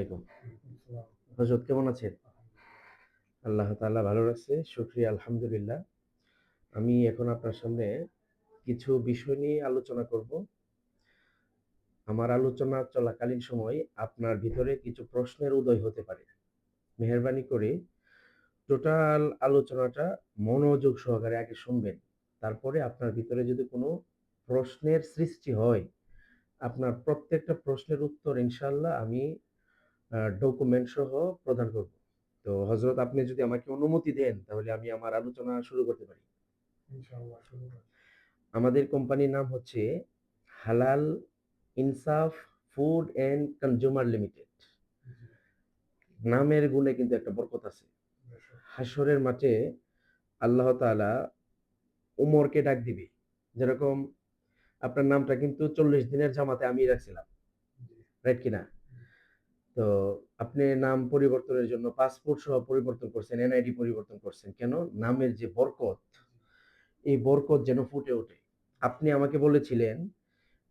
আলাইকুম। হজরত কেমন আছেন? আল্লাহ তাআলা ভালো রাখছে। শুকরিয়া আলহামদুলিল্লাহ। আমি এখন আপনার সামনে কিছু বিষয় নিয়ে আলোচনা করব। আমার আলোচনা চলাকালীন সময় আপনার ভিতরে কিছু প্রশ্নের উদয় হতে পারে। মেহেরবানি করে টোটাল আলোচনাটা মনোযোগ সহকারে আগে শুনবেন। তারপরে আপনার ভিতরে যদি কোনো প্রশ্নের সৃষ্টি হয়, আপনার প্রত্যেকটা প্রশ্নের উত্তর ইনশাআল্লাহ আমি ডকুমেন্ট সহ প্রদান করব। তো হযরত আপনি যদি আমাকে অনুমতি দেন তাহলে আমি আমার আলোচনা শুরু করতে পারি। ইনশাআল্লাহ শুরু করেন। আমাদের কোম্পানির নাম হচ্ছে হালাল ইনসাফ ফুড অ্যান্ড কনজিউমার লিমিটেড। জি, নামের গুণে কিন্তু একটা বরকত আছে। দর্শক। হাসরের মাঠে আল্লাহ তাআলা উমরকে ডাক দিবে। যেরকম আপনার নামটা কিন্তু ৪০ দিনের জামাতে আমি রাখছিলাম। জি, রাইট কিনা? জি, তো আপনি নাম পরিবর্তনের জন্য পাসপোর্ট সহ পরিবর্তন করছেন, এনআইডি পরিবর্তন করছেন। কেন? নামের যে বরকত, এই বরকত যেন ফুটে ওঠে। আপনি আমাকে বলেছিলেন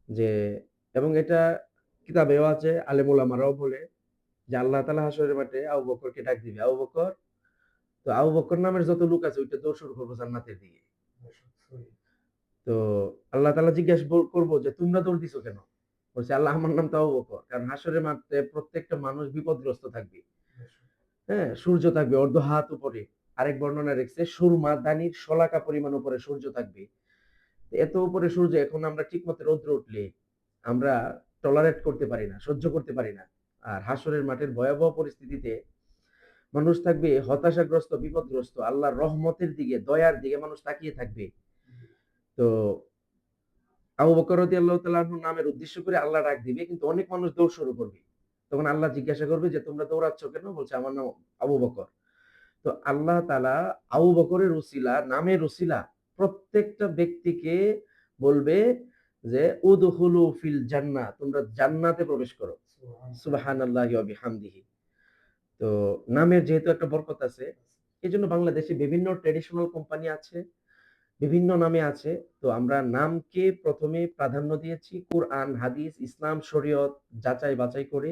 যে, এবং এটা কিতাবেও আছে, আলেম ওলামারাও বলে যে আল্লাহ তাআলা হাসরের মাঠে আবু বকরকে ডাক দিবে। আবু বকর, তো আবু বকর নামের যত লোক আছে ওইটা দৌড় শুরু করবো জান্নাতের দিকে। দর্শক সহি। তো আল্লাহ তাআলা জিজ্ঞেস করবো যে তোমরা দৌড় দিছো কেন? বলছে আল্লাহ আমার নাম তো আবু বকর। কারণ হাসরের মাঠে প্রত্যেকটা মানুষ বিপদগ্রস্ত থাকবে। দর্শক, হ্যাঁ, সূর্য থাকবে অর্ধ হাত উপরে। আরেক বর্ণনা রেখেছে সুরমা দানির শলাকা পরিমাণ উপরে সূর্য থাকবে। এত উপরে সূর্য এখন আমরা ঠিকমতো রৌদ্র উঠলে আমরা টলারেট করতে পারি না, সহ্য করতে পারি না। আর হাসরের মাঠের ভয়াবহ পরিস্থিতিতে মানুষ থাকবে হতাশাগ্রস্ত, বিপদগ্রস্ত। আল্লাহর রহমতের দিকে, দয়ার দিকে মানুষ তাকিয়ে থাকবে। জি, তো আবু বকর রাদিয়াল্লাহু তাআলা আনহু নামের উদ্দেশ্য করে আল্লাহ ডাক দিবে, কিন্তু অনেক মানুষ দৌড় শুরু করবে। তখন আল্লাহ জিজ্ঞাসা করবে যে তোমরা দৌড়াচ্ছ কেন? বলছে আমার নাম আবু বকর। তো আল্লাহ তাআলা আবু বকরের উসিলা, নামের উসিলা প্রত্যেকটা ব্যক্তিকে বলবে যে উদখুলু ফিল জান্নাহ, তোমরা জান্নাতে প্রবেশ করো। সুবহানাল্লাহ। সুবহানাল্লাহি ওয়া বিহামদিহি। তো নামের যেহেতু একটা বরকত আছে, এজন্য বাংলাদেশে বিভিন্ন ট্র্যাডিশনাল কোম্পানি আছে, বিভিন্ন নামে আছে। তো আমরা নামকে প্রথমে প্রাধান্য দিয়েছি কুরআন, হাদিস, ইসলাম, শরীয়ত যাচাই বাছাই করে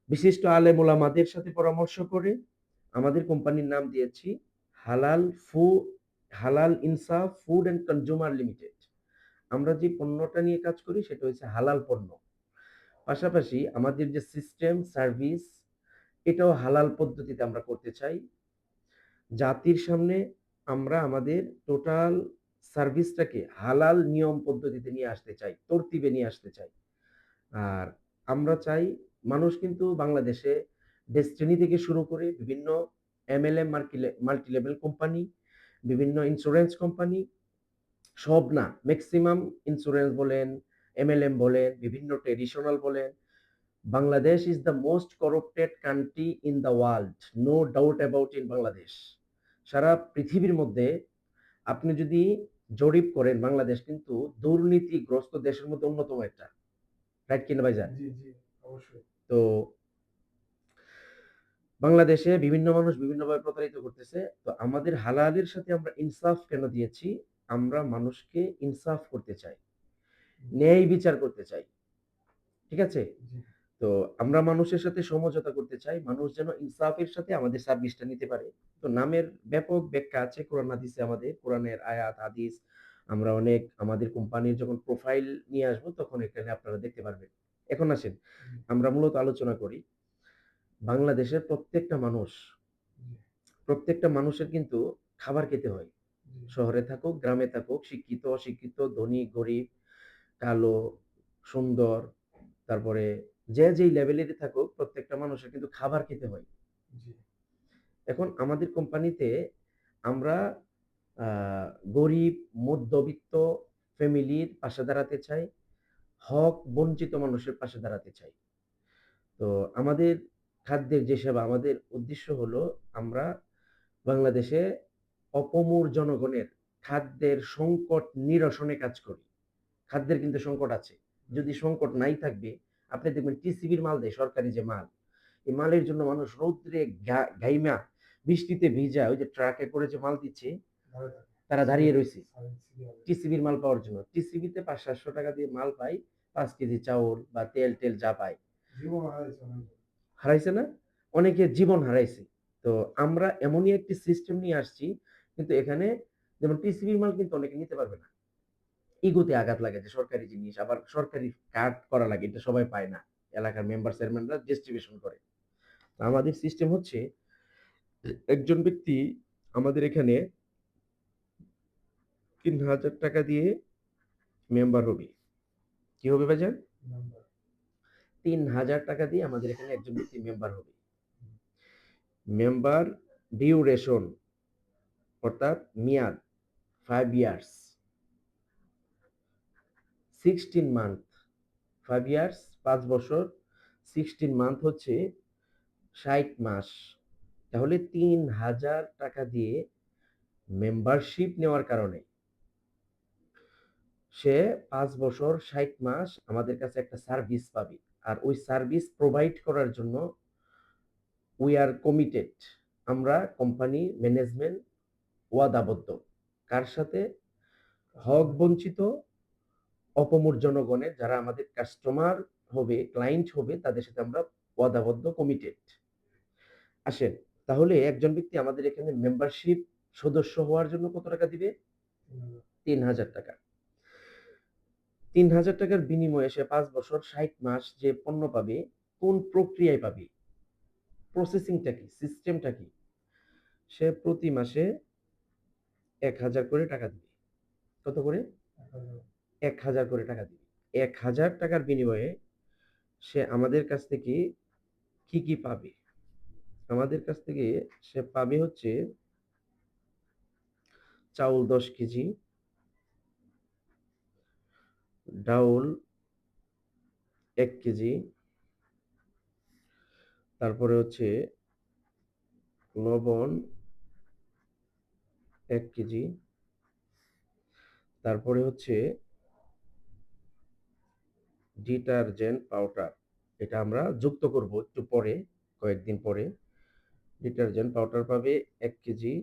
বিশিষ্ট আলেম ওলামাদের সাথে পরামর্শ করে আমাদের কোম্পানির নাম দিয়েছি হালাল ফু হালাল ইনসাফ ফুড অ্যান্ড কনজিউমার লিমিটেড। আমরা যে পণ্যটা নিয়ে কাজ করি সেটা হচ্ছে হালাল পণ্য। পাশাপাশি আমাদের যে সিস্টেম সার্ভিস এটাও হালাল পদ্ধতিতে আমরা করতে চাই। জাতির সামনে আমরা আমাদের টোটাল সার্ভিসটাকে হালাল নিয়ম পদ্ধতিতে নিয়ে আসতে চাই, তরতিবে নিয়ে আসতে চাই। আর আমরা চাই মানুষ কিন্তু বাংলাদেশে ডেস্টিনি থেকে শুরু করে বিভিন্ন এমএলএম মাল্টি লেভেল কোম্পানি, বিভিন্ন ইন্স্যুরেন্স কোম্পানি, সব না ম্যাক্সিমাম ইন্স্যুরেন্স বলেন, এমএলএম বলেন, বিভিন্ন ট্রেডিশনাল বলেন, Bangladesh is the most corrupted country in the world, no doubt about in Bangladesh. সারা পৃথিবীর মধ্যে আপনি যদি জরিপ করেন বাংলাদেশ কিন্তু দুর্নীতিগ্রস্ত দেশের মধ্যে অন্যতম একটা। রাইট কিনা ভাইজান? জি, জি, অবশ্যই। তো বাংলাদেশে বিভিন্ন মানুষ বিভিন্নভাবে প্রতারিত করতেছে। তো আমাদের হালালের সাথে আমরা ইনসাফ কেন দিয়েছি? আমরা মানুষকে ইনসাফ করতে চাই। জি, ন্যায় বিচার করতে চাই। ঠিক আছে? জি, তো আমরা মানুষের সাথে সমঝোতা করতে চাই। মানুষ যেন ইনসাফের সাথে আমাদের সার্ভিসটা নিতে পারে। তো নামের ব্যাপক ব্যাখ্যা আছে কোরআন হাদিসে আমাদের। কোরআনের আয়াত, হাদিস আমরা অনেক আমাদের কোম্পানির যখন প্রোফাইল নিয়ে আসবো তখন এখানে আপনারা দেখতে পারবেন। এখন আসেন, জি, আমরা মূলত আলোচনা করি। বাংলাদেশের জি, প্রত্যেকটা মানুষের কিন্তু খাবার খেতে হয়। জি, শহরে থাকুক, গ্রামে থাকুক, শিক্ষিত, অশিক্ষিত, ধনী, গরিব, কালো, সুন্দর, তারপরে যে যেই লেভেলেরই থাকুক প্রত্যেকটা মানুষের কিন্তু খাবার খেতে হয়। জি, এখন আমাদের কোম্পানিতে আমরা আ গরিব, মধ্যবিত্ত ফ্যামিলির পাশে দাঁড়াতে চাই। হক বঞ্চিত মানুষের পাশে দাঁড়াতে চাই। তো আমাদের খাদ্যের যে সেবা, আমাদের উদ্দেশ্য হলো আমরা বাংলাদেশে অপমূর জনগণের খাদ্যের সংকট নিরসনে কাজ করি। খাদ্যের কিন্তু সংকট আছে। যদি সংকট নাই থাকবে, আপনি দেখবেন টিসিবির মাল দেয়, সরকারি যে মাল। এই মালের জন্য মানুষ রৌদ্রে ঘাইমা, বৃষ্টিতে ভিজা ওই যে ট্রাকে করে যে মাল দিচ্ছে, ভালো থাকেন। তারা দাঁড়িয়ে সিরিয়ালে রইছে সিরিয়ালে টিসিবির মাল পাওয়ার জন্য। টিসিবিতে ৫০০-৭০০ টাকা দিয়ে মাল পায়, ৫ কেজি চাউল বা তেল-টেল যা পায়। জীবন হারাইছে অনেকজন। হারাইছে না? অনেকে জীবন হারাইছে। তো আমরা এমনই একটি সিস্টেম নিয়ে আসছি, কিন্তু এখানে যেমন টিসিবির মাল কিন্তু অনেকে নিতে পারবে না। ইগোতে আঘাত লাগে যে সরকারি জিনিস, আবার সরকারি কার্ড করা লাগে, এটা সবাই পায় না। এলাকার মেম্বার চেয়ারম্যানরা ডিস্ট্রিবিউশন করে। তো আমাদের সিস্টেম হচ্ছে একজন ব্যক্তি আমাদের এখানে ৳৩,০০০ দিয়ে মেম্বার হবে। কি হবে ভাইজান? নাম্বার। ৳৩,০০০ দিয়ে আমাদের এখানে একজন ব্যক্তি মেম্বার হবে। মেম্বার ডিউরেশন অর্থাৎ মেয়াদ 5 ইয়ার্স, 16 মান্থ, 5 ইয়ার্স ৫ বছর, 16 মান্থ হচ্ছে ৬০ মাস। তাহলে ৳৩,০০০ দিয়ে মেম্বারশিপ নেওয়ার কারণে সে ৫ বছর ৬০ মাস আমাদের কাছে একটা সার্ভিস পাবে। আর ওই সার্ভিস প্রোভাইড করার জন্য উই আর কমিটেড। আমরা কোম্পানি ম্যানেজমেন্ট ওয়াদাবদ্ধ। কার সাথে? হক বঞ্চিত অপমূর জনগণের যারা আমাদের কাস্টমার হবে, ক্লায়েন্ট হবে, তাদের সাথে আমরা ওয়াদাবদ্ধ, কমিটেড। আসেন, তাহলে একজন ব্যক্তি আমাদের এখানে মেম্বারশিপ সদস্য হওয়ার জন্য কত টাকা দিবে? ৳৩,০০০। ৳৩,০০০ র বিনিময়ে সে ৫ বছর ৬০ মাস যে পণ্য পাবে, কোন প্রক্রিয়ায় পাবে? প্রসেসিংটা কি? সিস্টেমটা কি? সে প্রতি মাসে ১,০০০ করে টাকা দিবে। কত করে? ১,০০০ করে টাকা দিবে। ৳১,০০০ র বিনিময়ে সে আমাদের কাছ থেকে কি, কি পাবে? আমাদের কাছ থেকে সে পাবে হচ্ছে চাউল ১০ কেজি, ডাউল ১ কেজি, তারপরে হচ্ছে লবণ ১ কেজি, তারপরে হচ্ছে ডিটারজেন্ট পাউডার। এটা আমরা যুক্ত করব একটু পরে, কয়েকদিন পরে। ডিটারজেন্ট পাউডার পাবে ১ কেজি।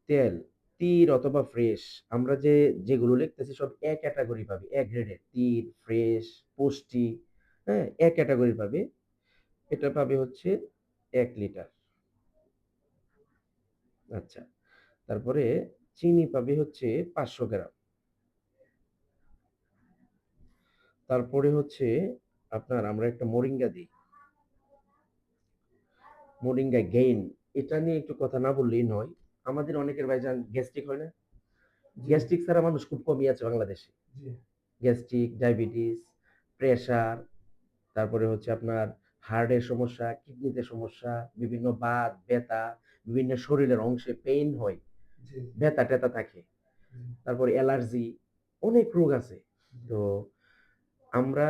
তেল, তীর অথবা ফ্রেশ। আমরা যেগুলো লিখতেছি সব এ ক্যাটেগরি পাবে, এ গ্রেডের। তীর, ফ্রেশ, পুষ্টি, হ্যাঁ? এ ক্যাটেগরি পাবে। এটা পাবে হচ্ছে ১ লিটার। আচ্ছা। তারপরে চিনি পাবে হচ্ছে ৫০০ গ্রাম। তারপরে হচ্ছে আপনার আমরা একটা মোরিঙ্গা দিই। Moringa gain. এটা নিয়ে একটু কথা না বললেই নয়। আমাদের অনেকের ভাইজান গ্যাস্ট্রিক হয় না? জি, গ্যাস্ট্রিক ছাড়া মানুষ খুব কমই আছে বাংলাদেশে। জি, গ্যাস্ট্রিক, ডায়াবেটিস, প্রেশার, তারপরে হচ্ছে আপনার হার্টের সমস্যা, কিডনিতে সমস্যা, বিভিন্ন বাত, ব্যথা, বিভিন্ন শরীরের অংশে পেইন হয়, জি, ব্যথা-ট্যাথা থাকে। জি, তারপরে অ্যালার্জি, অনেক রোগ আছে। জি, তো আমরা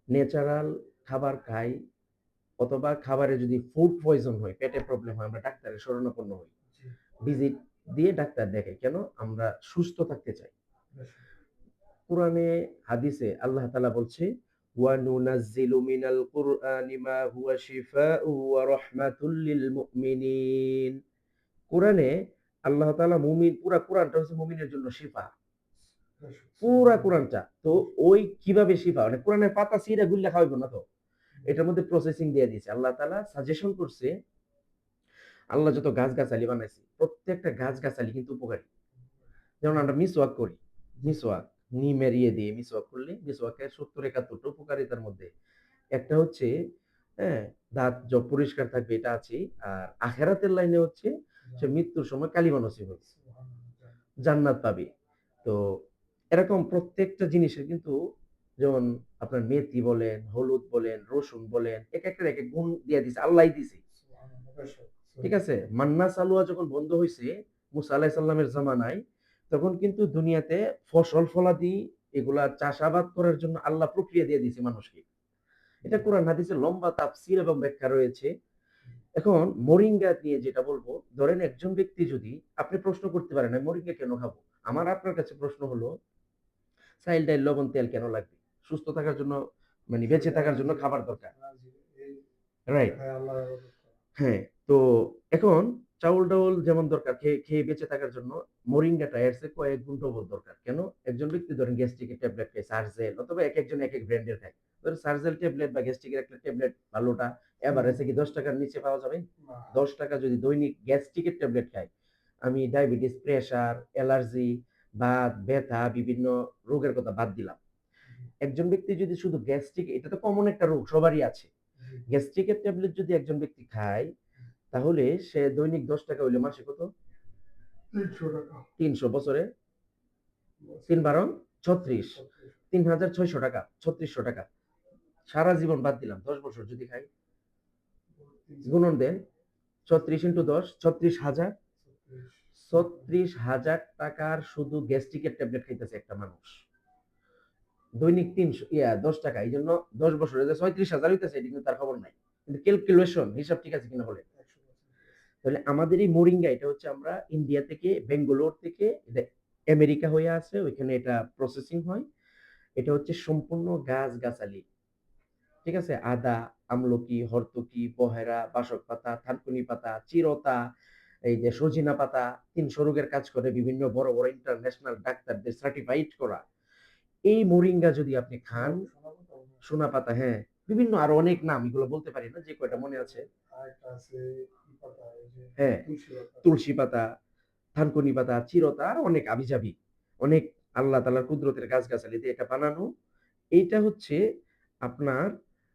ন্যাচারাল খাবার খাই, অথবা খাবারে যদি ফুড পয়জন হয়, পেটে প্রবলেম হয়, আমরা ডাক্তারের শরণাপন্ন হই। জি, ভিজিট দিয়ে ডাক্তার দেখাই। কেন? আমরা সুস্থ থাকতে চাই। অবশ্যই। কোরআনে হাদিসে আল্লাহ তাআলা বলছে, ওয়া নুনাজ্জিলু মিনাল কুরআনি মা হুয়া শিফাউ ওয়া রাহমাতুল লিল মুমিনিন। কোরআনে আল্লাহ তাআলা পুরা কোরআনটা হচ্ছে মুমিনের জন্য শিফা। অবশ্যই। পুরা কোরআনটা। তো ওই কিভাবে শিফা? মানে কোরআনের পাতা ছিঁড়া গুল্লা খাওয়াইবো না তো। এটার মধ্যে প্রসেসিং দিয়ে দিয়েছে। আল্লাহ তাআলা সাজেশন করছে, আল্লাহ যত গাছ-গাছালি বানাইছে, প্রত্যেকটা গাছ-গাছালি কিন্তু উপকারী। যেমন আমরা মিসওয়াক করি। জি, মিসওয়াক, নিমের ইয়ে দিয়ে মিসওয়াক করলে মিসওয়াকের ৭০-৭১ টা উপকারিতার মধ্যে একটা হচ্ছে, হ্যাঁ, দাঁত পরিষ্কার থাকবে, এটা আছেই। আর আখিরাতের লাইনে হচ্ছে সে মৃত্যুর সময় কালিমা নসিব হবে। সুবহানাল্লাহ। জান্নাত পাবে। তো এরকম প্রত্যেকটা জিনিসের কিন্তু, যেমন আপনার মেথি বলেন, হলুদ বলেন, রসুন বলেন, একেকটার একেক গুণ দিয়া দিছে। আল্লাহই দিছে। সুবহানাল্লাহ, অবশ্যই। ঠিক আছে? মান্না সালোয়া যখন বন্ধ হইছে মুসা আলাইহিস সালামের জামানায়, তখন কিন্তু দুনিয়াতে ফসল ফলাদি এগুলা চাষাবাদ করার জন্য আল্লাহ প্রক্রিয়া দিয়ে দিয়েছে মানুষকে। এটা কোরআন হাদিসে লম্বা তাফসীর এবং ব্যাখ্যা রয়েছে। এখন মোরিঙ্গা নিয়ে যেটা বলবো, ধরেন একজন ব্যক্তি যদি, আপনি প্রশ্ন করতে পারেন, আমি মোরিঙ্গা কেন খাবো? আমার আপনার কাছে প্রশ্ন হলো, চাইল, ডাইল, লবণ, তেল কেন লাগবে? সুস্থ থাকার জন্য, মানে বেঁচে থাকার জন্য খাবার দরকার। জি, এই রাইট? এটা খায় আল্লাহর ইবাদত করা। হ্যাঁ, তো এখন চাউল-ডাউল যেমন দরকার খেয়ে খেয়ে বেঁচে থাকার জন্য, মোরিঙ্গাটা এর চেয়ে কয়েক গুণ ডবল দরকার। কেন? একজন ব্যক্তি ধরেন গ্যাস্ট্রিকের ট্যাবলেট খায়, সার্জেল অথবা একেকজন একেক ব্র্যান্ডের খায়। ধরেন সার্জেল ট্যাবলেট বা গ্যাস্ট্রিকের একটা ট্যাবলেট ভালোটা এভারেজে কি ৳10 র নিচে পাওয়া যাবে? না। ৳10 যদি দৈনিক গ্যাস্ট্রিকের ট্যাবলেট খাই, আমি ডায়াবেটিস, প্রেশার, অ্যালার্জি, বাত, ব্যথা, বিভিন্ন রোগের কথা বাদ দিলাম। জি, একজন ব্যক্তি যদি শুধু গ্যাস্ট্রিক, এটা তো কমন একটা রোগ, সবারই আছে। জি, গ্যাস্ট্রিকের ট্যাবলেট যদি একজন ব্যক্তি খায়, তাহলে সে দৈনিক ৳10 হইলে মাসে কত? ৳৩০০ ৩০০, বছরে ৩ বছরে বারং ৩৬, ৩৬ ৳৩,৬০০, ৳৩৬০০। সারা জীবন বাদ দিলাম। ১০ বছর যদি খাই, ৩০০ গুণন দেন। ৩৬ × ১০, ৩৬,০০০। ৩৬ ৳৩৬,০০০ শুধু গ্যাস্ট্রিকের ট্যাবলেট খাইতেছে একটা মানুষ। দৈনিক ৩০০ ৳10। এইজন্য ১০ বছরে যে ৩৬,০০০ হইতেছে এটা কিন্তু তার খবর নাই। কিন্তু ক্যালকুলেশন হিসাব ঠিক আছে কিনা বলেন? ১০০% তাহলে আমাদের এই মোরিঙ্গা, এটা হচ্ছে আমরা ইন্ডিয়া থেকে, বেঙ্গালোর থেকে এটা আমেরিকা হয়ে আছে, ওইখানে এটা প্রসেসিং হয়। এটা হচ্ছে সম্পূর্ণ গাছ-গাছালি। ঠিক আছে? আদা, আমলকি, হরতকি, বহেরা, বাসক পাতা, থানকুনি পাতা, চিরতা, এই যে সজিনা পাতা, ৩০০ রোগের কাজ করে, বিভিন্ন বড়, বড় ইন্টারন্যাশনাল ডাক্তারদের সার্টিফাইড করা। এই মোরিঙ্গা যদি আপনি খান, শোনাবো তো? সোনা পাতা, হ্যাঁ, বিভিন্ন আরো অনেক নাম, এগুলো বলতে পারি না, যে কয়টা মনে আছে। আরেকটা আছে ই পাতা, এই যে হ্যাঁ, তুলসী পাতা। তুলসী পাতা, থানকুনি পাতা, চিরতা, আরো অনেক আবিজাবি, অনেক আল্লাহ তাআলার কুদরতের গাছ-গাছালি দিয়ে এটা বানানো। এইটা হচ্ছে আপনার,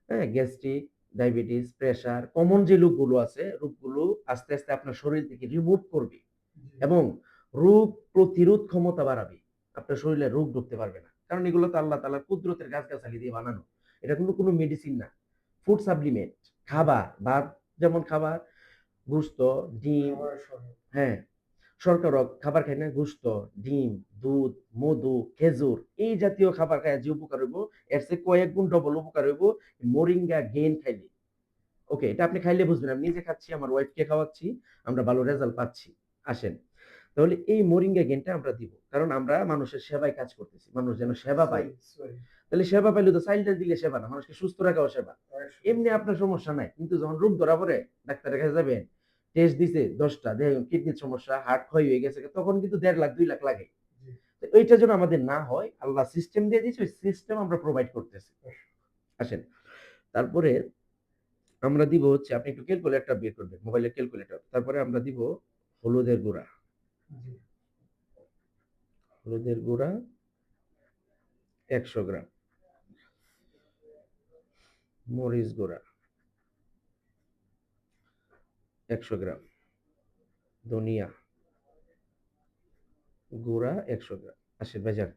হ্যাঁ, গ্যাস্ট্রিক, ডায়াবেটিস, প্রেশার, কমন যে রোগগুলো আছে, রোগগুলো আস্তে, আস্তে আপনার শরীর থেকে রিমুভ করবে জি, এবং রোগ প্রতিরোধ ক্ষমতা বাড়াবে। আপনার শরীরে রোগ ঢুকতে পারবে না। কারণ এগুলো তো আল্লাহ তাআলার কুদরতের গাছ-গাছালি দিয়ে বানানো। এটা কিন্তু কোনো মেডিসিন না। ফুড সাপ্লিমেন্ট, খাবার, ভাত যেমন খাবার, গোশত, ডিম, খাবারের সহায়ক। হ্যাঁ, শর্করা খাবার খাই না? গোশত, ডিম, দুধ, মধু, খেজুর, এই জাতীয় খাবার খাইয়া যে উপকার হইব, এর চেয়ে কয়েক গুণ ডবল উপকার হইব মোরিঙ্গা গেইন খাইলে। ওকে, এটা আপনি খাইলে বুঝবেন। আমি নিজে খাচ্ছি, আমার ওয়াইফকে খাওয়াচ্ছি, আমরা ভালো রেজাল্ট পাচ্ছি। আসেন। তাহলে এই মোরিঙ্গা গেইনটা আমরা দিব। কারণ আমরা মানুষের সেবায় কাজ করতেছি। মানুষ যেন সেবা পায়। সহি, সহি। তাহলে সেবা পাইলে তো চাইল্ডটা দিলে সেবা না, মানুষকে সুস্থ রাখাও সেবা। ১০০% এমনি আপনার সমস্যা নাই। কিন্তু যখন রোগ ধরা পড়ে, ডাক্তারের কাছে যাবেন, টেস্ট দিছে ১০ টা, দেখেন কিডনির সমস্যা, হার্ট ক্ষয় হয়ে গেছে, তখন কিন্তু ১.৫ লাখ ২ লাখ লাগে। জি, তো এইটা যেন আমাদের না হয়, আল্লাহ সিস্টেম দিয়ে দিয়েছে, ওই সিস্টেম আমরা প্রোভাইড করতেছি। আসেন। তারপরে আমরা দিব হচ্ছে, আপনি একটু ক্যালকুলেটর বের করবেন, মোবাইলের ক্যালকুলেটর। তারপরে আমরা দিব হলুদের গুঁড়া। জি, হলুদের গুঁড়া ১০০ গ্রাম, মরিচ গুঁড়া ১০০ গ্রাম, ধনিয়া গুঁড়া ১০০ গ্রাম। আসেন ভাইজান,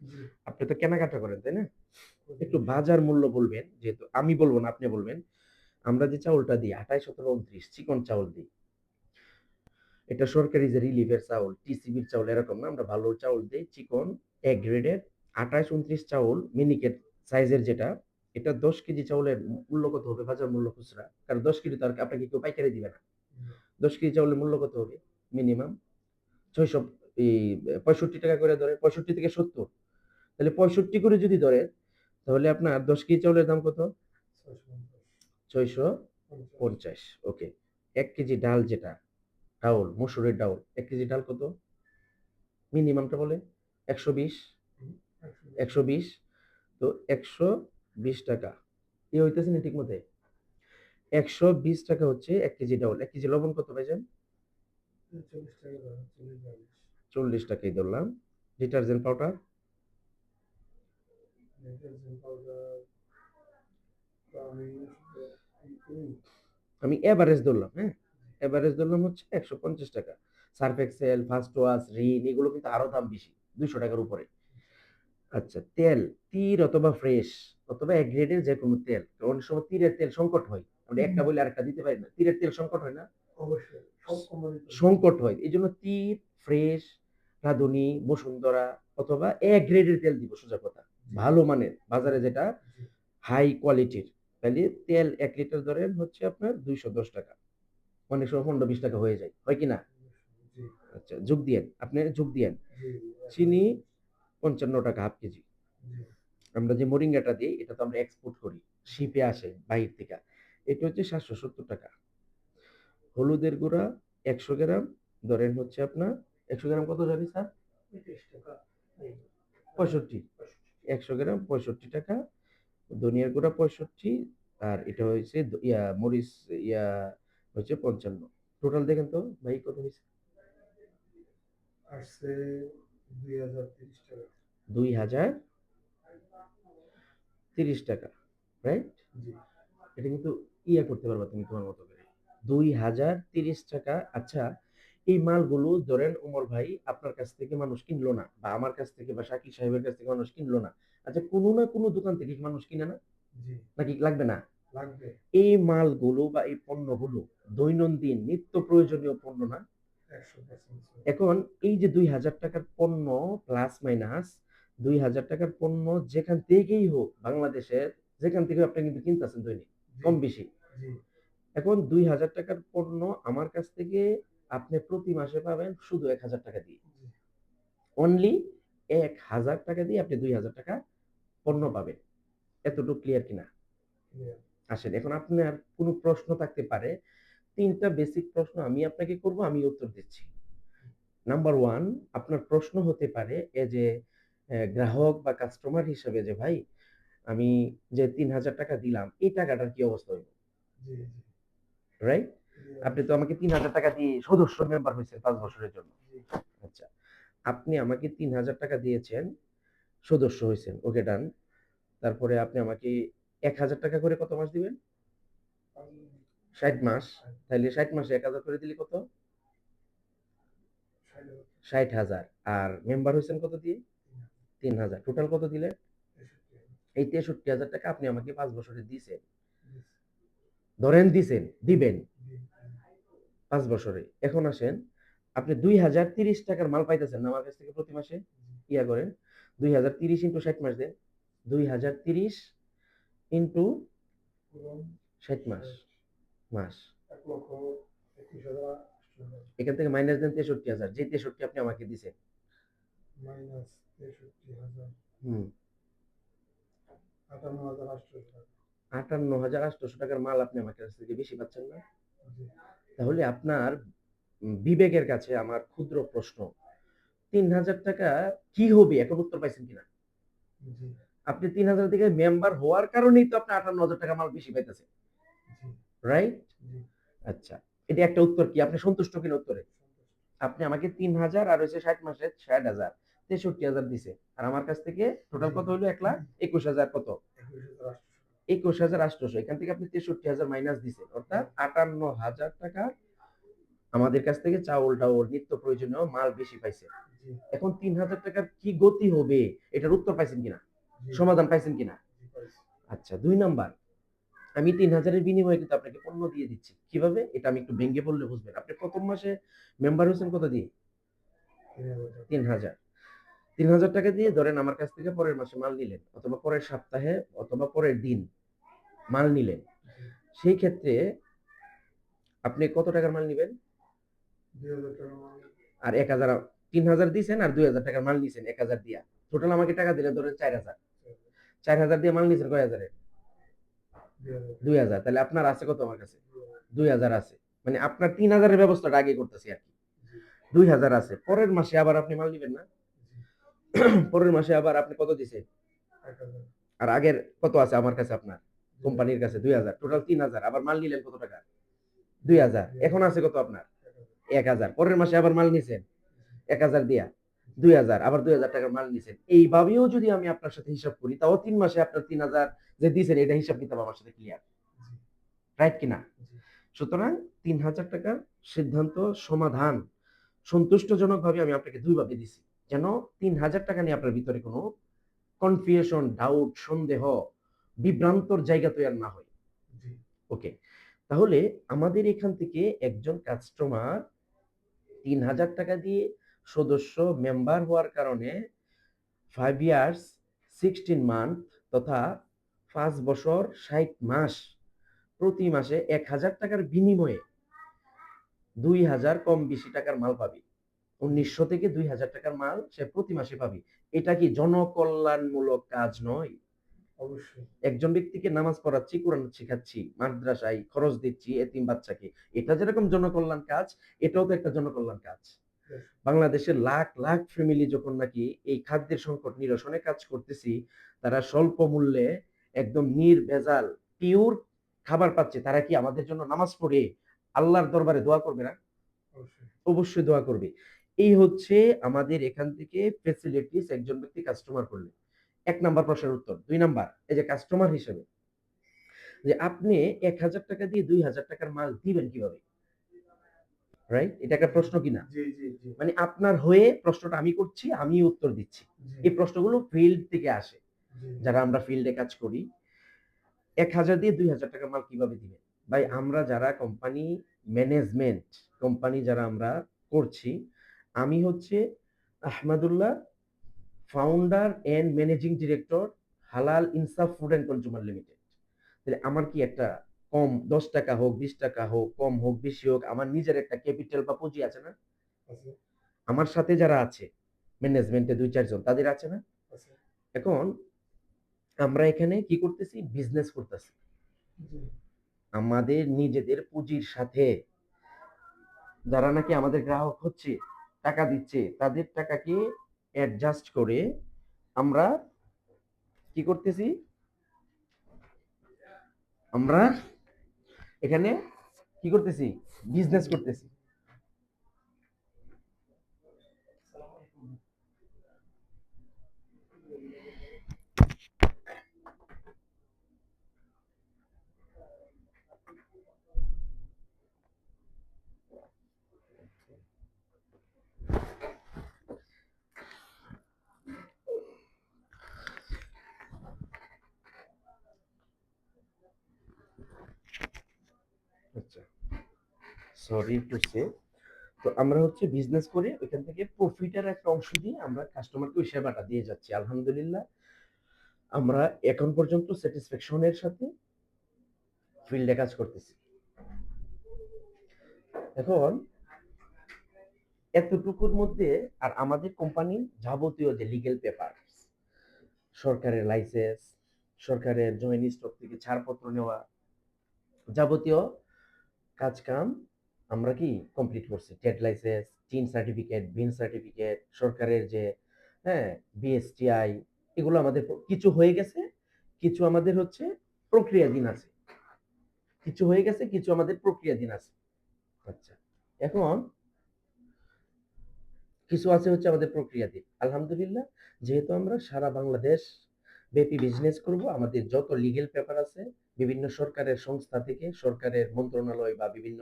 জি। আপনি তো কেনাকাটা করেন, তাই না? একটু প্রতিদিন। বাজার মূল্য বলবেন, যেহেতু আমি বলব না, আপনি বলবেন। আমরা যে চাউলটা দিই ২৮, ১৭, ২৯ চিকন চাউল দিই। এটা সরকারি যে রিলিফের চাউল, টিসিবির চাউল এরকম না। আমরা ভালো চাউল দেই, চিকন, এ গ্রেডের। ২৮, ২৯ চাউল মিনিকেট সাইজের যেটা, এটা ১০ কেজি চাউলের মূল্য কত হবে বাজার মূল্য খুচরা? কারণ ১০ কেজি তো আর আপনাকে কেউ পাইকারি দিবে না। জি, ১০ কেজি চাউলের মূল্য কত হবে? মিনিমাম ৬০০, এই ৳৬৫ করে ধরেন, ৬৫ থেকে ৭০। তাহলে ৬৫ করে যদি ধরেন, তাহলে আপনার ১০ কেজি চাউলের দাম কত? ৬৫০, ৫০, ৬৫০। ওকে। ১ কেজি ডাল যেটা, ডাউল, মসুরের ডাউল। ১ কেজি ডাল কত? মিনিমামটা বলেন। ১২০, হুম, ১২০, ১২০। তো ৳১২০। হইতেছে না ঠিকমতে? ৳১২০ হচ্ছে ১ কেজি ডাউল। ১ কেজি লবণ কত ভাইজান? ৳৪০ ধরেন, ৪০-৪২। ৳৪০ ই ধরলাম। ডিটারজেন্ট পাউডার, ডিটারজেন্ট পাউডার বা আমি আসলে এই আমি এভারেজ ধরলাম, হ্যাঁ? এভারেজ ধরলাম হচ্ছে ৳১৫০। Surf Excel, First Wash, Rin, এগুলো কিন্তু আরো দাম বেশি। ৳২০০ র উপরে। আচ্ছা, তেল, তীর অথবা ফ্রেশ অথবা এক গ্রেডের যেকোনো তেল। অনেক সময় তীরের তেল সংকট হয়। আমরা একটা বইলে আরেকটা দিতে পারি না। তীরের তেল সংকট হয় না? অবশ্যই সব কোম্পানিতে সংকট হয়। এজন্য তীর, ফ্রেশ, রাঁধুনি, বসুন্ধরা অথবা এ গ্রেডের তেল দিব, সোজা কথা। জি, ভালো মানের, বাজারে যেটা জি, হাই কোয়ালিটির। তাইলে তেল ১ লিটার ধরেন হচ্ছে আপনার ৳২১০। অনেক সময় ৳১৫-৳২০ হয়ে যায়। হয় কি না? জি, আচ্ছা, যোগ দিয়েন। আপনি যোগ দিয়েন। জি, চিনি এখন ৳৫৫ হাফ কেজি। জি, আমরা যে মোরিঙ্গাটা দেই, এটা তো আমরা এক্সপোর্ট করি। শিপে আসে বাহির থেকে। এটা হচ্ছে ৳৭৭০। হলুদের গুঁড়া 100 গ্রাম ধরেন হচ্ছে আপনার 100 গ্রাম কত জানি স্যার? 35 টাকা। এই 65 65 100 গ্রাম 65 টাকা, ধনিয়ার গুঁড়া 65 আর এটা হয়েছে মরিচ ইয়া হচ্ছে 55। টোটাল দেখেন তো ভাই কত হয়েছে? আসছে 2030 টাকা। 2030 টাকা, রাইট? জি, এটা কিন্তু করতে পারবা তুমি তোমার মতো করে। 2030 টাকা। আচ্ছা, এই মালগুলো ধরেন ওমর ভাই আপনার কাছ থেকে মানুষ কিনলো না, বা আমার কাছ থেকে বা শাকিল সাহেবের কাছ থেকে মানুষ কিনলো না। আচ্ছা, কোনো না কোনো দোকান থেকে কি মানুষ কিনে না? জি, নাকি লাগবে না? লাগবে। এই মালগুলো বা এই পণ্যগুলো দৈনন্দিন নিত্য প্রয়োজনীয় পণ্য না? 100% ছিল। এখন এই যে 2000 টাকার পণ্য প্লাস মাইনাস 2000 টাকার পণ্য যেখান থেকেই হোক বাংলাদেশের, যেখান থেকে আপনি কিন্তু কিনতেছেন দৈনিক জি, কম বেশি। জি, এখন 2000 টাকার পণ্য আমার কাছ থেকে আপনি প্রতি মাসে পাবেন শুধু 1000 টাকা দিয়ে। জি, অনলি 1000 টাকা দিয়ে আপনি 2000 টাকা পণ্য পাবেন। এতটুকু ক্লিয়ার কিনা? ক্লিয়ার। আসেন, এখন আপনার কোনো প্রশ্ন থাকতে পারে। 3টা বেসিক প্রশ্ন আমি আপনাকে করব, আমি উত্তর দিচ্ছি। নাম্বার 1, আপনার প্রশ্ন হতে পারে এই যে গ্রাহক বা কাস্টমার হিসেবে যে ভাই আমি যে 3000 টাকা দিলাম এই টাকাটার কি অবস্থা হইল? জি, জি, রাইট? ক্লিয়ার আপনি তো অবশ্যই। আমাকে 3000 টাকা দিয়ে সদস্য মেম্বার হয়েছেন 5 বছরের জন্য। জি, আচ্ছা, আপনি আমাকে 3000 টাকা দিয়েছেন, সদস্য হয়েছেন। ওকে ডান। তারপরে আপনি আমাকে 1000 টাকা করে কত মাস দিবেন? 60 মাস। তাহলে 60 মাসে 1000 করে দিলে কত? 60,000। আর মেম্বার হয়েছেন কত দিয়ে? 3000। টোটাল কত দিলেন? এই 63,000 টাকা আপনি আমাকে 5 বছরে দিছেন। ধরেন দিছেন, দিবেন 5 বছরে। এখন আসেন, আপনি 2030 টাকার মাল পাইতেছেন না আমার কাছ থেকে প্রতি মাসে? করেন। 2030 ইন্টু 60 মাস দেন। 2030 ইন্টু 60 মাস। মাস। 1,21,800 এখান থেকে মাইনাস দেন 63,000, যে 63 আপনি আমাকে দিছেন। মাইনাস 63,000, হুম। 58,800 টাকা। 58,800 টাকার মাল আপনি আমার কাছ থেকে বেশি পাচ্ছেন না? জি, তাহলে আপনার বিবেকের কাছে আমার ক্ষুদ্র প্রশ্ন, 3000 টাকা কি হবে এখন উত্তর পাইছেন কিনা? জি, আপনি 3000 থেকে মেম্বার হওয়ার কারণেই তো আপনি 58,000 টাকা মাল বেশি পাইতেছেন, জি, রাইট? জি, আচ্ছা, এটা একটা উত্তর। কি আপনি সন্তুষ্ট কিনা উত্তরে? সন্তুষ্ট। আপনি আমাকে 3000 আর হচ্ছে 60 মাসে 60,000 63,000 দিছে, আর আমার কাছ থেকে টোটাল জি, কত হলো? 1,21,000 কত? 21,800 21,800। এখান থেকে আপনি 63,000 মাইনাস দিছেন, অর্থাৎ 58,000 টাকা আমাদের কাছ থেকে চাউল ডাউল নিত্য প্রয়োজনীয় মাল বেশি পাইছে। জি, এখন 3000 টাকার কি গতি হবে এটার উত্তর পাইছেন কিনা? জি, সমাধান পাইছেন কিনা? জি পাইছি। আচ্ছা, 2 নাম্বার, আমি 3000 এর বিনিময়ে কিন্তু আপনাকে পণ্য দিয়ে দিচ্ছি। কিভাবে? এটা আমি একটু ভেঙে বললে বুঝবেন। আপনি প্রথম মাসে মেম্বার হয়েছেন কত দিয়ে? 3,000 টাকা। 3000। 3000 টাকা দিয়ে ধরেন আমার কাছ থেকে পরের মাসে মাল নিলেন, অথবা পরের সপ্তাহে অথবা পরের দিন মাল নিলেন। জি, সেই ক্ষেত্রে আপনি কত টাকার মাল নিবেন? 2,000 টাকা মাল। আর 1000, 3000 দিছেন আর 2000 টাকার মাল নিছেন 1000 দিয়া। টোটাল আমাকে টাকা দিলেন ধরেন 4000। 4000 দিয়ে মাল নিছেন কয় হাজারে? 2,000 টাকা। 2000। তাহলে আপনার আছে কত আমার কাছে? 2,000। 2000 আছে। মানে আপনার 3000 এর ব্যবস্থাটা আগে করতেছি আরকি। জি, 2000 আছে। পরের মাসে আবার আপনি মাল নিবেন না? জি, পরের মাসে আবার আপনি কত দিছেন? 1,000। আর আগের কত আছে আমার কাছে আপনার? 2,000। কোম্পানির কাছে 2000। টোটাল 3000। আবার মাল নিলেন কত টাকা? 2,000। 2000। এখন আছে কত আপনার? 1,000। 1000। পরের মাসে আবার মাল নিছেন জি, 1000 দিয়া। জি, 2000, আবার 2000 টাকার মাল নিছেন। এইভাবেও যদি আমি আপনার সাথে হিসাব করি তাও 3 মাসে আপনার 3000 যে দিছেন এটা হিসাব কিতাব আমার সাথে ক্লিয়ার। জি, রাইট কিনা? জি, সুতরাং 3000 টাকার সিদ্ধান্ত সমাধান সন্তুষ্টজনকভাবে আমি আপনাকে 2 ভাবে দিছি। যেন 3000 টাকা নিয়ে আপনার ভিতরে কোনো কনফিউশন, ডাউট, সন্দেহ, বিভ্রান্তর জায়গা তৈরি না হয়। জি, ওকে। তাহলে আমাদের এখান থেকে একজন কাস্টমার 3000 টাকা দিয়ে সদস্য মেম্বার হওয়ার কারণে 5 ইয়ার্স 16 মান্থ তথা 5 বছর 60 মাস প্রতি মাসে 1000 টাকার বিনিময়ে 2000 কম বেশি টাকার মাল পাবে। 1900 থেকে 2000 টাকার মাল সে প্রতি মাসে পাবে। এটা কি জনকল্যাণমূলক কাজ নয়? অবশ্যই। একজন ব্যক্তিকে নামাজ পড়াচ্ছি, কোরআন শিখাচ্ছি, মাদ্রাসায় খরচ দিচ্ছি এতিম বাচ্চাকে। এটা যেরকম জনকল্যাণ কাজ, এটাও তো একটা জনকল্যাণ কাজ। Yes. বাংলাদেশের লাখ লাখ ফ্যামিলি যখন নাকি এই খাদ্যের সংকট নিরসনে কাজ করতেছি, তারা স্বল্প মূল্যে একদম নির্ভেজাল পিওর খাবার পাচ্ছে, তারা কি আমাদের জন্য নামাজ পড়ে আল্লাহর দরবারে দোয়া করবে না? অবশ্যই। অবশ্যই দোয়া করবে। এই হচ্ছে আমাদের এখান থেকে ফেসিলিটিস একজন ব্যক্তি কাস্টমার করলে। ১ নাম্বার প্রশ্নের উত্তর। ২ নাম্বার, এই যে কাস্টমার হিসেবে যে আপনি ৳১,০০০ দিয়ে ৳২,০০০ র মাল দিবেন কিভাবে? রাইট? এটা একটা প্রশ্ন কিনা? জি, জি, জি। মানে আপনার হয়ে প্রশ্নটা আমি করছি, আমিই উত্তর দিচ্ছি। জি, এই প্রশ্নগুলো ফিল্ড থেকে আসে। জি, জি। যারা আমরা ফিল্ডে কাজ করি, ১,০০০ দিয়ে ৳২,০০০ মাল কিভাবে দিবেন? ভাই আমরা যারা কোম্পানি ম্যানেজমেন্ট, কোম্পানি যারা আমরা করছি, আমি হচ্ছে Ahmadullah, founder and managing director হালাল ইনসাফ ফুড অ্যান্ড কনজিউমার লিমিটেড। তাহলে আমার কি একটা কম ৳১০ হোক, ৳২০ হোক, কম হোক, বেশি হোক, আমার নিজের একটা ক্যাপিটাল বা পুঁজি আছে না? আছে, আমার সাথে যারা আছে ম্যানেজমেন্টে ২-৪ জন তাদের আছে না? আছে। এখন আমরা এখানে কি করতেছি? বিজনেস করতেছি। জি, আমাদের নিজেদের পুঁজির সাথে যারা নাকি আমাদের গ্রাহক হচ্ছে, টাকা দিচ্ছে, তাদের টাকাকে অ্যাডজাস্ট করে আমরা কি করতেছি? আমরা এখানে কি করতেছি? বিজনেস জি। করতেছি। আচ্ছা, সরি টু সে, তো আমরা হচ্ছে বিজনেস করে ওইখান থেকে প্রফিটের একটা অংশ দিয়ে আমরা কাস্টমারকে ওই সেবাটা দিয়ে যাচ্ছি। আলহামদুলিল্লাহ আমরা এখন পর্যন্ত স্যাটিসফ্যাকশন এর সাথে ফিল্ডে কাজ করতেছি। এখন এতটুকুর মধ্যে আর আমাদের কোম্পানির যাবতীয় যে লিগ্যাল পেপারস, সরকারের লাইসেন্স, সরকারের জয়েন্ট স্টক থেকে ছাড়পত্র নেওয়া, যাবতীয় কাজ-কাম আমরা কি কমপ্লিট করছি। Trade license, TIN certificate, BIN certificate, সরকারের যে হ্যাঁ, বিএসটিআই এগুলো আমাদের কিছু হয়ে গেছে, কিছু আমাদের হচ্ছে প্রক্রিয়াধীন আছে। কিছু হয়ে গেছে, কিছু আমাদের প্রক্রিয়াধীন আছে। আচ্ছা। এখন কিছু আছে হচ্ছে আমাদের প্রক্রিয়াধীন। আলহামদুলিল্লাহ যেহেতু আমরা সারা বাংলাদেশ ব্যাপী বিজনেস করব, আমাদের যত লিগ্যাল পেপার আছে বিভিন্ন সরকারের সংস্থা থেকে, সরকারের মন্ত্রণালয় বা বিভিন্ন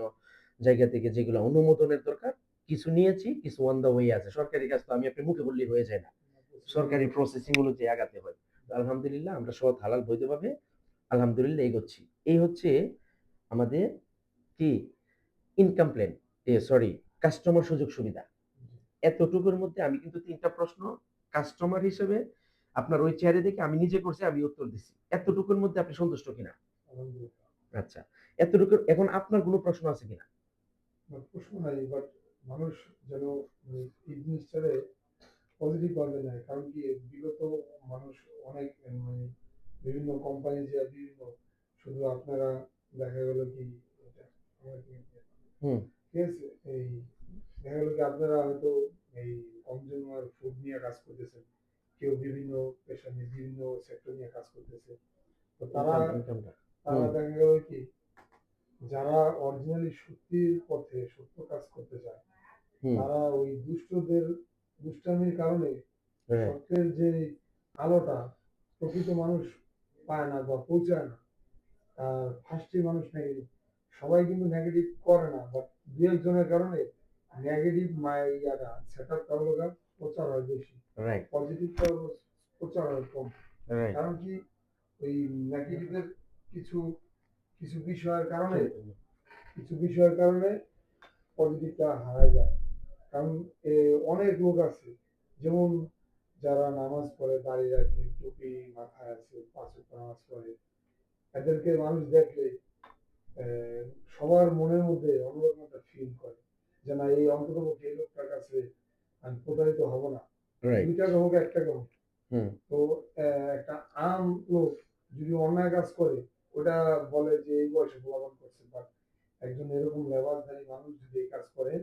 জায়গা থেকে যেগুলো অনুমোদনের দরকার, কিছু নিয়েছি, কিছু অন দ্য ওয়ে আছে। সরকারি কাজ তো আমি আপনি মুখে বললেই হয়ে যায় না। সরকারি প্রসেসিং অনুযায়ী আগাতে হয়। তো আলহামদুলিল্লাহ আমরা সৎ হালাল বৈধভাবে আলহামদুলিল্লাহ এগোচ্ছি। এই হচ্ছে আমাদের কি ইনকাম প্ল্যান, সরি, কাস্টমার সুযোগ সুবিধা। এতটুকুর মধ্যে আমি কিন্তু ৩ টা প্রশ্ন কাস্টমার হিসেবে আপনার ওই চেয়ারে দেখে আমি নিজে করছি, আমি উত্তর দিছি। এতটুকুর মধ্যে আপনি সন্তুষ্ট কিনা? আলহামদুলিল্লাহ। আচ্ছা। এতটুকু এখন আপনার কোনো প্রশ্ন আছে কিনা? বাট প্রশ্ন নাই, বাট মানুষ যেন এই জিনিসটারে পজিটিভ ভাবে নেয়। কারণ কি বিগত মানুষ অনেক বিভিন্ন কোম্পানি যে বিভিন্ন শুধু আপনারা দেখা গেল কি এটা আমার কি হুম, ঠিক আছে? এই দেখা গেল কি আপনারা হয়তো এই কনজিউমার ফুড নিয়ে কাজ করতেছেন। কেউ বিভিন্ন পেশা নিয়ে বিভিন্ন সেক্টর নিয়ে কাজ করতেছে। তো তারা ইনকামটা। তারা হুম, দেখা গেল কি যারা অরিজিনালি সত্যির পথে সত্য কাজ করতে চায় হুম, তারা ওই দুষ্টামির কারণে রাইট, সত্যের যে আলোটা প্রকৃত মানুষ পায় না বা পৌঁছায় না। আর ফার্স্টে মানুষ নেগেটিভ, সবাই কিন্তু নেগেটিভ করে না, বাট দু একজনের কারণে নেগেটিভ ইয়াটা সেটআপটা হলো প্রচার হয় বেশি, রাইট, পজিটিভটা প্রচার হয় কম। রাইট। কারণ কি ওই নেগেটিভের কিছু কিছু বিষয়ের কারণে কিছু বিষয়ের কারণে পজিটিভটা হারায় যায়। কারণ অনেক লোক আছে যেমন যারা নামাজ পড়ে, দাঁড়িয়ে রাখে, টুপি মাথায় আছে, ৫ ওয়াক্ত নামাজ পড়ে, এদেরকে মানুষ দেখলে আহ, সবার মনের মধ্যে অন্যরকম একটা ফিল করে যে না এই অন্ততপক্ষে এই লোকটার কাছে আমি প্রতারিত হব না। রাইট। ২ টাকা হোক ১ টাকা হোক। হুম, তো একটা আম লোক যদি অন্যায় কাজ করে ওটা বলে যে এই বয়সে পোলাপান করছে, বাট একজন এরকম লেবাসধারী মানুষ যদি এই কাজ করে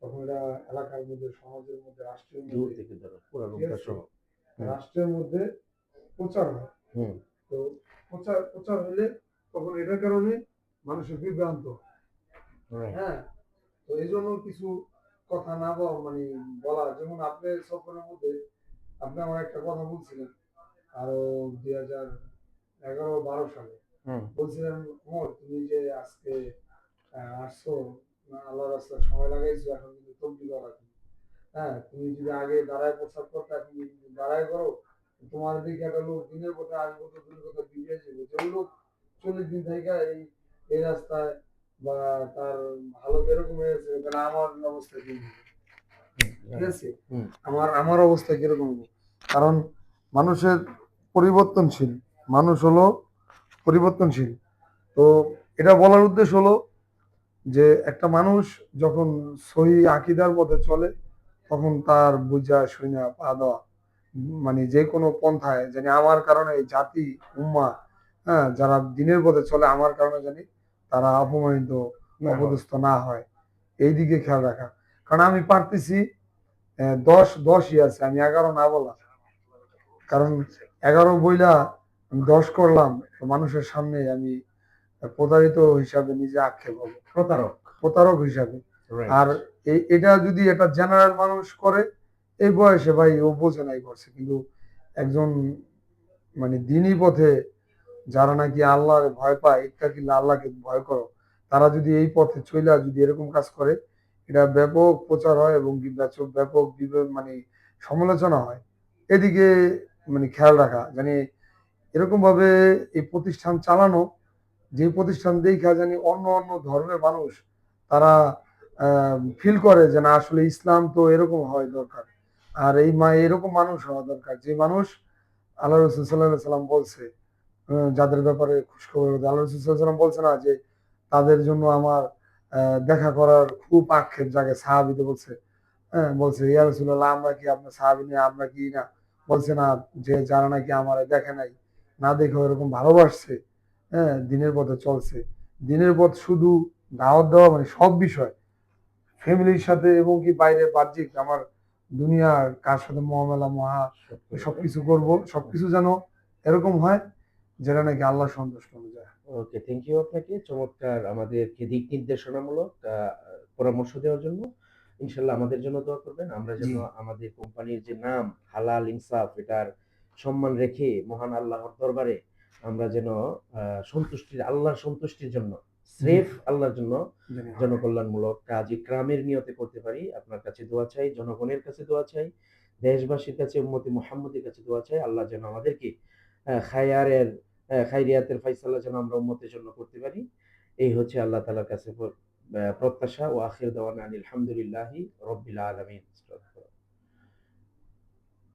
তখন এটা এলাকার মধ্যে, সমাজের মধ্যে, রাষ্ট্রের দূর মধ্যে, থেকে ধরো পুরা ঠিক রূপটা আছে, সহ। হুম, রাষ্ট্রের মধ্যে প্রচার হয়। হুম, তো প্রচার প্রচার হলে তখন এটার কারণে মানুষের বিভ্রান্ত হয়। রাইট। হ্যাঁ, তো এই জন্য কিছু কথা না বলা মানে বলা, যেমন আপনি সফরের মধ্যে আপনি আমার একটা কথা বলছিলেন আরো 2011-12 সালে হুম, বলছিলেন, ওমর তুমি যে আজকে আসছো, আল্লাহ রাস্তায় সময় লাগাইছো, এখন কিন্তু তবলিগ করা লাগবে। হ্যাঁ, তুমি যদি আগে দাঁড়ায় প্রস্তাব করতে, এখন যদি দাঁড়ায় করো, তোমার দিকে একটা লোক দিনের পথে আসবো তো দূরের কথা বিগড়ে যাবে, যে লোক 40 দিন থেকে এই রাস্তায় বা তার হালত এরকম হয়েছে, তাহলে আমার অবস্থা কি হবে? হুম, ঠিক রাইট। আছে, হুম, আমার অবস্থা কিরকম হবে? কারণ মানুষের পরিবর্তনশীল, মানুষ হলো পরিবর্তনশীল। তো এটা বলার উদ্দেশ্য হলো যে একটা মানুষ যখন সহি আকীদার পথে চলে তখন তার বুঝা শুনা পা দেওয়া, মানে যে কোনো পন্থায় জানি আমার কারণে এই জাতি উম্মা, হ্যাঁ, যারা দিনের পথে চলে আমার কারণে জানি তারা অপমানিত, না হয়। অপদস্থ না হয়, এই দিকে খেয়াল রাখা। কারণ আমি পারতেছি 10-10ই আছে, আমি 11 না বলা। কারণ 11 বইলা আমি 10 করলাম, তো মানুষের সামনে আমি প্রতারিত হিসাবে নিজে আক্ষেপ হবো, প্রতারক। প্রতারক হিসাবে। রাইট। আর এটা যদি একটা জেনারেল মানুষ করে এই বয়সে, ভাই ও বোঝে নাই করছে, কিন্তু একজন মানে দিনই পথে যারা নাকি আল্লাহর ভয় পায়, ইত্তাকিল্লাহ, আল্লাহকে ভয় করো, তারা যদি এই পথে চইলা যদি এরকম কাজ করে, এটা ব্যাপক প্রচার হয় এবং কি ব্যাপক মানে সমালোচনা হয়। এদিকে মানে খেয়াল রাখা, মানে এরকম ভাবে এই প্রতিষ্ঠান চালানো, যে প্রতিষ্ঠান দেখা জানি অন্য অন্য ধর্মের মানুষ তারা ফিল করে যে না আসলে ইসলাম তো এরকম হয় দরকার, আর এই এরকম মানুষ হওয়া দরকার, যে মানুষ আল্লাহ রসুল সাল্লাহ সাল্লাম বলছে, যাদের ব্যাপারে খুশখবর আল্লাহ রসুল সাল্লাল্লাহু আলাইহি ওয়াসাল্লাম বলছে না যে তাদের জন্য আমার দেখা করার খুব আক্ষেপ জাগে, সাহাবিতে বলছে, হ্যাঁ, বলছে ইয়া রাসূলুল্লাহ আমরা কি আপনার সাহাবী না, আমরা কি না, বলছে না যে যারা নাকি আমার দেখে নাই, না দেখে এরকম ভালোবাসছে, হ্যাঁ, দিনের পথে চলছে, দিনের পথ শুধু দাওয়াত দেওয়া মানে সব বিষয় ফ্যামিলির সাথে এবং কি বাইরে বাহ্যিক আমার দুনিয়ার কার সাথে মহামেলা মহা সবকিছু করব, সবকিছু যেন এরকম হয় যেটা নাকি আল্লাহ সন্তুষ্ট অনুযায়ী। ওকে, থ্যাংক ইউ আপনাকে চমৎকার আমাদেরকে দিক নির্দেশনামূলক পরামর্শ দেওয়ার জন্য। ইনশাল্লাহ আমাদের জন্য দোয়া করবেন, আমরা জি, যেন আমাদের কোম্পানির যে নাম হালাল ইনসাফ এটার সম্মান রেখে মহান আল্লাহর দরবারে আমরা যেন আল্লাহর সন্তুষ্টির জন্য জি, স্রেফ আল্লাহর জন্য জানি হয়। জনকল্যাণমূলক কাজ ইকরামের নিয়তে করতে পারি। আপনার কাছে দোয়া চাই, জনগণের কাছে দোয়া চাই, দেশবাসীর কাছে, উম্মতে মুহাম্মদের কাছে দোয়া চাই। আল্লাহ যেন আমাদেরকে খায়ারের খাইরিয়াতের ফায়সালা যেন আমরা উম্মতের জন্য করতে পারি। এই হচ্ছে আল্লাহ তাআলার কাছে প্রত্যাশা। ও আখির দাওয়ানা আনিল হামদুলিল্লাহি রাব্বিল আলামিন।